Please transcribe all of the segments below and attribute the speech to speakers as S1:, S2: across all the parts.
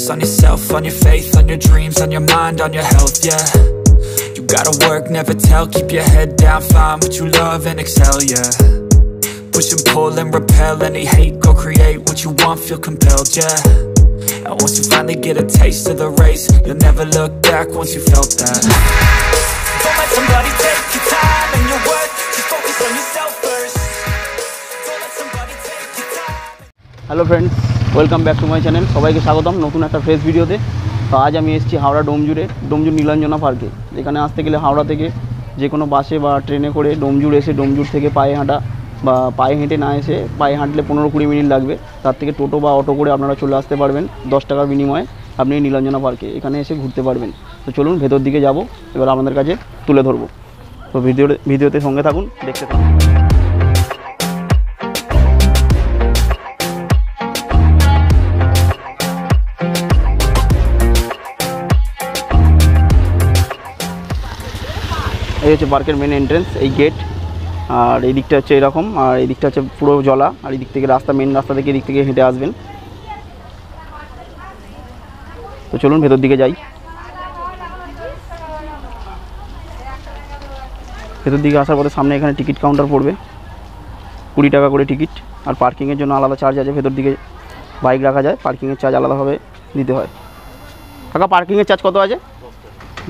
S1: focus on yourself, on your faith, on your dreams, on your mind, on your health, yeah. You gotta work, never tell, keep your head down, find what you love and excel, yeah. Push and pull and repel any hate, go create what you want, feel compelled, yeah. And once you finally get a taste of the race, you'll never look back once you felt that. Don't let somebody take your time and your worth, just focus on yourself first. Don't let somebody take your time.
S2: Hello friends, welcome back to my channel. সবাইকে স্বাগতম নতুন একটা fresh ভিডিওতে। তো আজ আমি এসেছি হাওড়া ডোমজুর নীলাঞ্জনা পার্কে। এখানে আসতে গেলে হাওড়া থেকে যে কোনো বাসে বা ট্রেনে করে ডোমজুর এসে ডোমজুর থেকে পায়ে হাঁটা বা পায়ে হেঁটে না এসে পায়ে হাঁটলে 15-20 মিনিট লাগবে। তার থেকে টোটো বা অটো করে আপনারা চলে আসতে পারবেন 10 টাকার বিনিময়ে আপনি নীলাঞ্জনা পার্কে এখানে এসে ঘুরতে পারবেন। তো চলুন ভেতর দিকে যাব, এবার আপনাদের কাছে তুলে ধরবো। তো ভিডিওতে সঙ্গে থাকুন, দেখতে থাকুন। এই হচ্ছে পার্কের মেন এন্ট্রেন্স, এই গেট। আর এই দিকটা হচ্ছে এরকম, আর এই দিকটা হচ্ছে পুরো জলা। আর এই দিক থেকে মেন রাস্তা থেকে এই দিক থেকে হেঁটে আসবেন। তো চলুন ভেতর দিকে যাই। ভেতর দিকে আসার পরে সামনে এখানে টিকিট কাউন্টার পড়বে, 20 টাকা করে টিকিট। আর পার্কিংয়ের জন্য আলাদা চার্জ আছে। ভেতর দিকে বাইক রাখা যায়, পার্কিংয়ের চার্জ আলাদাভাবে দিতে হয়। কাকা পার্কিংয়ের চার্জ কত আছে?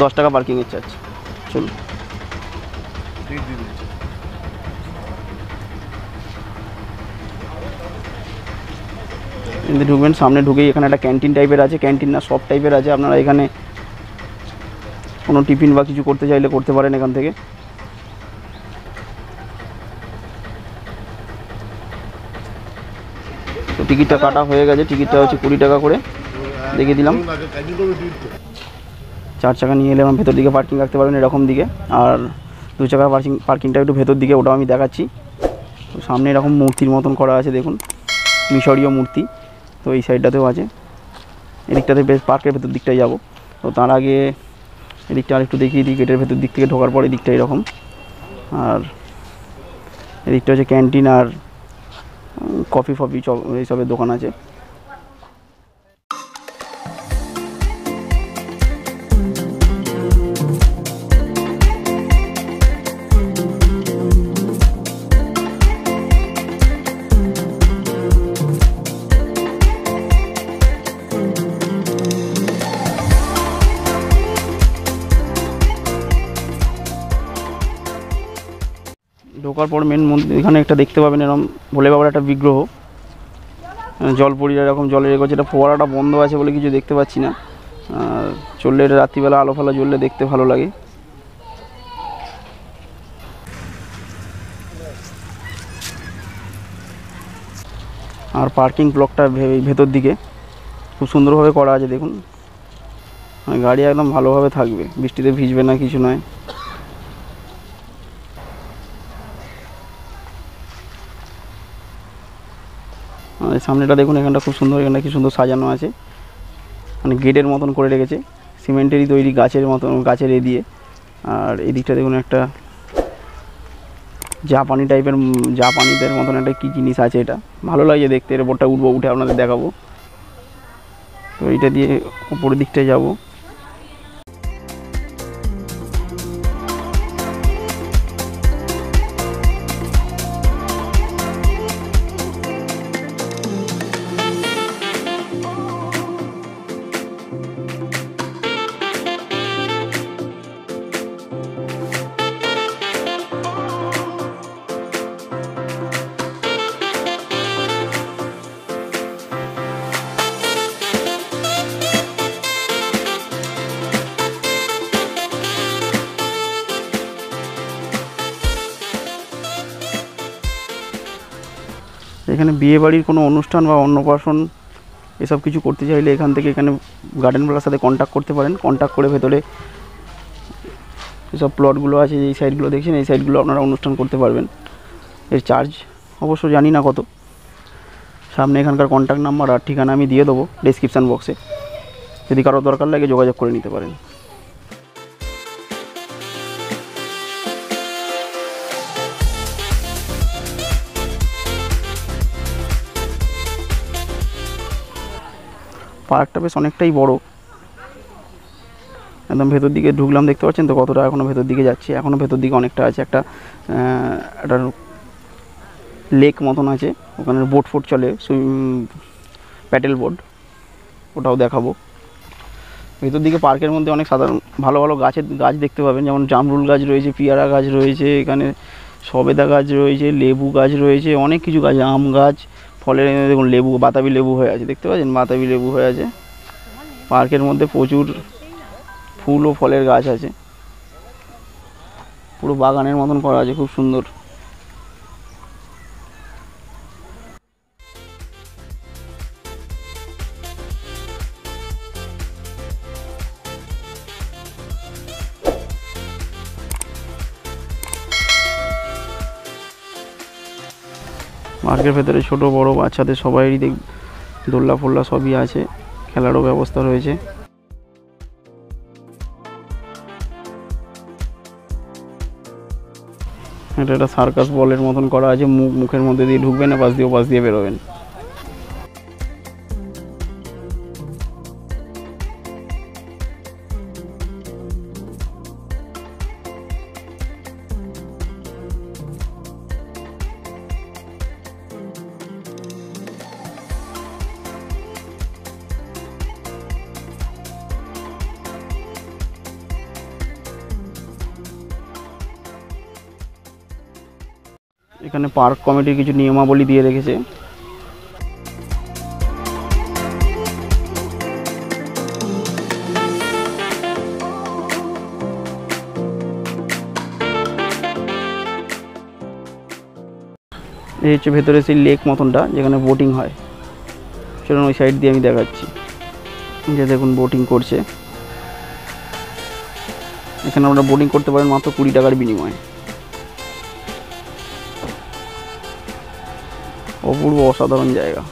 S2: 10 টাকা পার্কিংয়ের চার্জ। চলুন ঢুকবেন। সামনে ঢুকেই এখানে একটা ক্যান্টিন টাইপের আছে, ক্যান্টিন না শপ টাইপের আছে। আপনারা এখানে কোনো টিফিন বা কিছু করতে চাইলে করতে পারেন এখান থেকে। তো টিকিটটা কাটা হয়ে গেছে, টিকিটটা হচ্ছে 20 টাকা করে দেখিয়ে দিলাম। 4 চাকা নিয়ে এলে আমার ভেতর দিকে পার্কিং রাখতে পারবেন এরকম দিকে। আর 2 চাকার পার্কিংটা একটু ভেতর দিকে, ওটাও আমি দেখাচ্ছি। তো সামনে এরকম মূর্তির মতন করা আছে, দেখুন মিশরীয় মূর্তি। তো এই সাইডটাতেও আছে। এদিকটাতে বেশ পার্কের ভেতর দিকটাই যাব। তো তার আগে এদিকটা আর একটু দেখিয়ে দিই। গেটের ভেতর দিক থেকে ঢোকার পর এদিকটা এরকম। আর এদিকটা হচ্ছে ক্যান্টিন আর কফি এইসবের দোকান আছে। ঢোকার পর মেন মন্দির এখানে একটা দেখতে পাবেন, এরকম ভোলে বাবার একটা বিগ্রহ, জল পড়িয়ে এরকম জলের এগোচ্ছে। এটা ফোয়ারাটা বন্ধ আছে বলে কিছু দেখতে পাচ্ছি না। চললে এটা রাত্রিবেলা আলো ফালো জ্বললে দেখতে ভালো লাগে। আর পার্কিং ব্লকটা ভেতর দিকে খুব সুন্দরভাবে করা আছে, দেখুন। গাড়ি একদম ভালোভাবে থাকবে, বৃষ্টিতে ভিজবে না, কিছু নয়। সামনেটা দেখুন, এখানটা খুব সুন্দর, এখানটা কি সুন্দর সাজানো আছে, মানে গেটের মতন করে রেখেছে, সিমেন্টেরই তৈরি, গাছের মতন, গাছের এ দিয়ে। আর এদিকটা দেখুন একটা জাপানিদের মতন একটা কী জিনিস আছে, এটা ভালো লাগে দেখতে। এর ওপরটা উঠে আপনাদের দেখাবো। তো এইটা দিয়ে উপরের দিকটায় যাব। এখানে বিয়ে বাড়ির কোনো অনুষ্ঠান বা অন্নপ্রাশন এসব কিছু করতে চাইলে এখান থেকে এখানে গার্ডেন প্লাসের সাথে কন্ট্যাক্ট করতে পারেন। কন্ট্যাক্ট করে ভেতরে এসব প্লটগুলো আছে, এই সাইডগুলো দেখছেন, এই সাইডগুলো আপনারা অনুষ্ঠান করতে পারবেন। এর চার্জ অবশ্য জানি না কত। সামনে এখানকার কন্ট্যাক্ট নাম্বার আর ঠিকানা আমি দিয়ে দেবো ডেসক্রিপশান বক্সে, যদি কারো দরকার লাগে যোগাযোগ করে নিতে পারেন। পার্কটা বেশ অনেকটাই বড়। একদম ভেতর দিকে ঢুকলাম, দেখতে পাচ্ছেন তো কতটা এখনও ভেতর দিকে যাচ্ছি। এখনও ভেতর দিকে অনেকটা আছে। একটা লেক মতন আছে, ওখানে বোট ফোট চলে, প্যাডেল বোট, ওটাও দেখাবো। ভেতর দিকে পার্কের মধ্যে অনেক সাধারণ ভালো ভালো গাছ দেখতে পাবেন, যেমন জামরুল গাছ রয়েছে, পেয়ারা গাছ রয়েছে, এখানে সবেদা গাছ রয়েছে, লেবু গাছ রয়েছে, অনেক কিছু গাছ, আম গাছ, ফলের দেখুন লেবু, বাতাবি লেবু হয়ে আছে, দেখতে পাচ্ছেন বাতাবি লেবু হয়ে আছে। পার্কের মধ্যে প্রচুর ফুল ও ফলের গাছ আছে, পুরো বাগানের মতন করা আছে, খুব সুন্দর। পার্কের ভেতরে ছোট বড় বাচ্চাদের সবাইরই দোলনা ফোল্লা সবই আছে, খেলারও ব্যবস্থা রয়েছে। এটা একটা সার্কাস বলের মতন করা আছে, মুখের মধ্যে দিয়ে ঢুকবেন, পাশ দিয়ে বেরোবেন। এখানে পার্ক কমিটির কিছু নিয়মাবলী দিয়ে রেখেছে। এই হচ্ছে ভেতরে সেই লেক মতনটা যেখানে বোটিং হয়। চলুন ওই সাইড দিয়ে আমি দেখাচ্ছি। যে দেখুন বোটিং করছে, এখানে আমরা বোটিং করতে পারেন মাত্র 20 টাকার বিনিময়ে। অপূর্ব অসাধারণ জায়গা।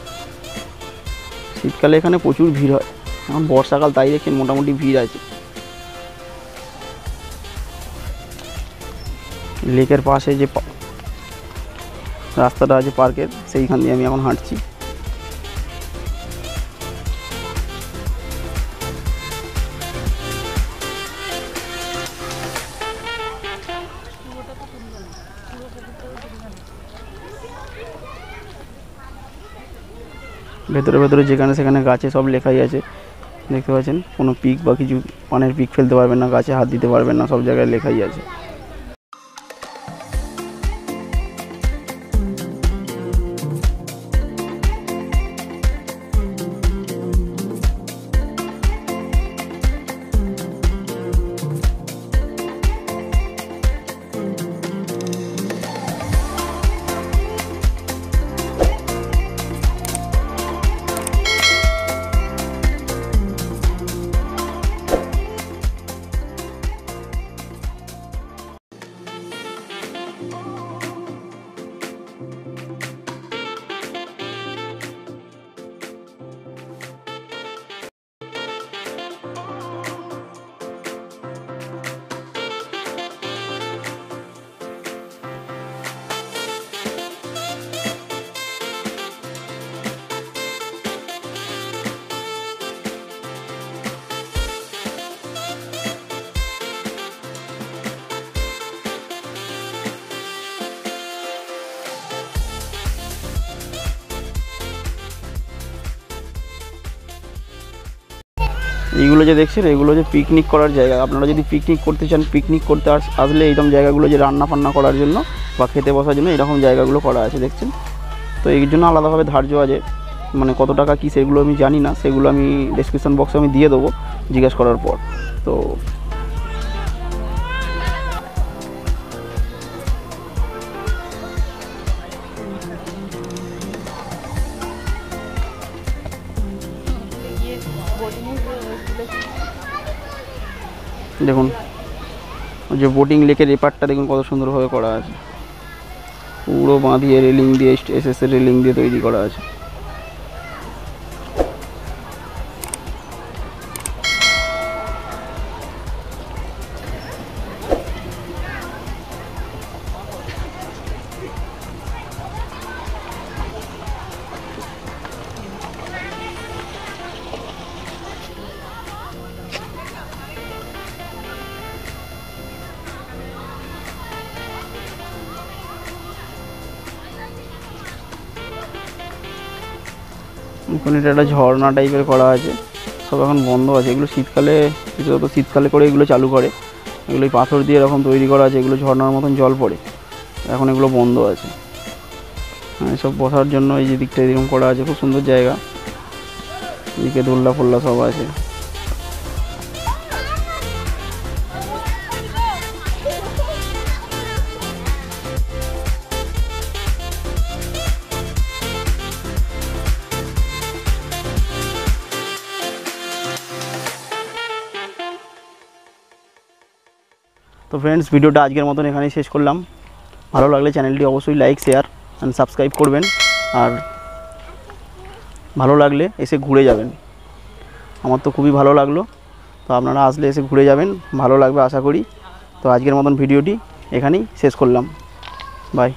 S2: শীতকালে এখানে প্রচুর ভিড় হয়, এখন বর্ষাকাল তাই দেখছেন মোটামুটি ভিড় আছে। লেকের পাশে যে রাস্তাটা আছে পার্কের, সেইখান দিয়ে আমি এখন হাঁটছি। ভেতরে ভেতরে যেখানে সেখানে গাছে সব লেখাই আছে, দেখতে পাচ্ছেন। কোনো পিক বা কিছু পানের পিক ফেলতে পারবেন না, গাছে হাত দিতে পারবেন না, সব জায়গায় লেখাই আছে। এইগুলো যে দেখছেন, এগুলো যে পিকনিক করার জায়গা। আপনারা যদি পিকনিক করতে চান, পিকনিক করতে আসলে এইরকম জায়গাগুলো যে রান্না ফান্না করার জন্য বা খেতে বসার জন্য এরকম জায়গাগুলো করা আছে, দেখছেন তো। এই জন্য আলাদাভাবে ধার্য আছে, মানে কত টাকা কী সেগুলো আমি জানি না, সেগুলো আমি ডেসক্রিপশন বক্সে আমি দিয়ে দেবো জিজ্ঞাসা করার পর। তো দেখুন যে বোটিং লেকের এপারটা দেখুন কত সুন্দরভাবে করা আছে, পুরো বাঁধিয়ে রেলিং দিয়ে, এসএসের রেলিং দিয়ে তৈরি করা আছে। ওখানে এটা একটা ঝর্ণা টাইপের করা আছে, সব এখন বন্ধ আছে। এগুলো শীতকালে, বিশেষত শীতকালে করে এগুলো চালু করে। এগুলো পাথর দিয়ে এরকম তৈরি করা আছে, এগুলো ঝর্ণার মতন জল পড়ে। এখন এগুলো বন্ধ আছে। সব বসার জন্য এই যে দিকটা এরকম করা আছে, খুব সুন্দর জায়গা। এদিকে দোল্লা ফোল্লা সব আছে। তো ফ্রেন্ডস, ভিডিওটা আজকের মতন এখানেই শেষ করলাম। ভালো লাগলে চ্যানেলটি অবশ্যই লাইক, শেয়ার অ্যান্ড সাবস্ক্রাইব করবেন। আর ভালো লাগলে এসে ঘুরে যাবেন। আমার তো খুবই ভালো লাগলো, তো আপনারা আসলে এসে ঘুরে যাবেন, ভালো লাগবে আশা করি। তো আজকের মতন ভিডিওটি এখানেই শেষ করলাম। বাই।